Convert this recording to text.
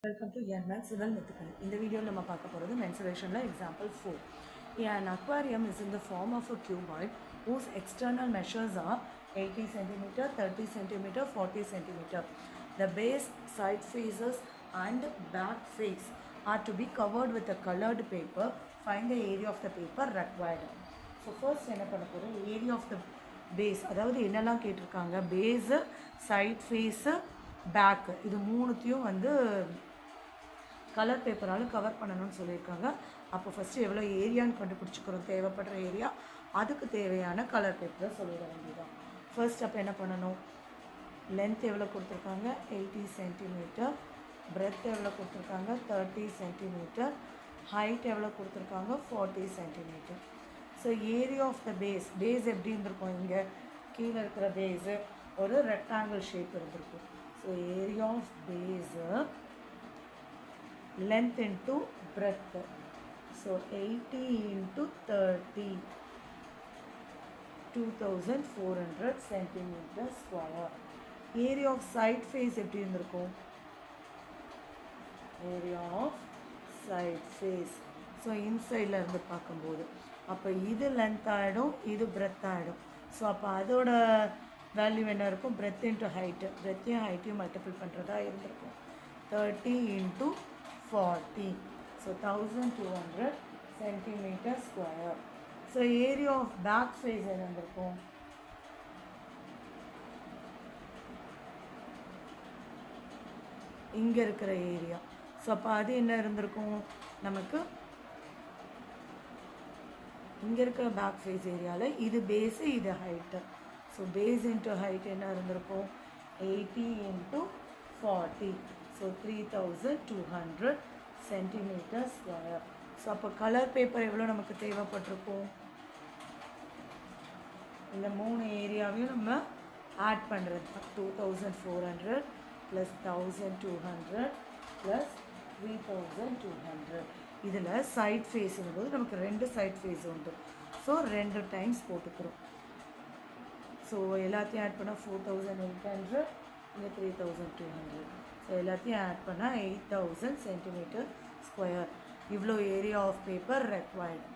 Welcome to Yanmath Civil Mythical. In the video, we will talk about mensuration example 4. An aquarium is in the form of a cuboid whose external measures are 80 cm, 30 cm, 40 cm. The base, side faces and back face are to be covered with a colored paper. Find the area of the paper required. So first, area of the base. அதாவது என்னெல்லாம் கேட்டிருக்காங்க, base, side face, back இது மூணுத்தையும் வந்து colour பேப்பரால் cover பண்ணணும்னு சொல்லியிருக்காங்க. அப்போ first எவ்வளோ ஏரியான்னு கண்டுபிடிச்சிக்கிறோம், தேவைப்படுற ஏரியா, அதுக்கு தேவையான கலர் பேப்பரை சொல்லிட வேண்டியதான். ஃபர்ஸ்ட் அப்போ என்ன பண்ணணும், லென்த் எவ்வளோ கொடுத்துருக்காங்க 80 சென்டிமீட்டர், பிரெத் எவ்வளோ கொடுத்துருக்காங்க 30 சென்டிமீட்டர், ஹைட் எவ்வளோ கொடுத்துருக்காங்க 40 centimetre. So area of the base, base எப்படி இருந்திருக்கும், இங்கே கீழே இருக்கிற பேஸு ஒரு ரெக்டாங்கிள் ஷேப் இருந்திருக்கும். So area of base length into breadth, so 80 into 30, 2400 centimeter square. Area of side face எப்படி இருந்திருக்கும், area of side face, so inside இருந்து பார்க்கும்போது அப்போ இது லென்த் ஆகிடும், இது பிரெத் ஆகிடும். ஸோ அப்போ அதோட வேல்யூ என்ன இருக்கும், பிரெத் இன்ட்டு ஹைட்டு, பிரெத்தையும் ஹைட்டையும் மல்டிபிள் பண்ணுறதா இருந்திருக்கும். 30 into 40, so 1200 centimeter square. So area of back face என்ன இருந்திருக்கும், இங்கே இருக்கிற ஏரியா. ஸோ அப்போ அது என்ன இருந்திருக்கும் நமக்கு, இங்கே இருக்கிற பேக் ஃபேஸ் ஏரியாவில் இது பேஸு, இது height. So base into height என்ன இருந்திருக்கும் 80 into 40, so 3200 centimetre square. So அப்போ கலர் பேப்பர் எவ்வளோ நமக்கு தேவைப்பட்டிருக்கும், இந்த மூணு ஏரியாவையும் நம்ம ஆட் பண்ணுறது தான். 2400 + 1200 + 3200. இதில் சைட் ஃபேஸுங்கும்போது நமக்கு ரெண்டு சைட் ஃபேஸ் உண்டு. ஸோ 2 டைம்ஸ் போட்டுக்கிறோம். ஸோ எல்லாத்தையும் ஆட் பண்ணால் 4800, இங்கே 3200. ஸோ எல்லாத்தையும் ஆட் பண்ணால் 8000 சென்டிமீட்டர் ஸ்கொயர். இவ்வளோ ஏரியா ஆஃப் பேப்பர் ரெக்வயர்டு.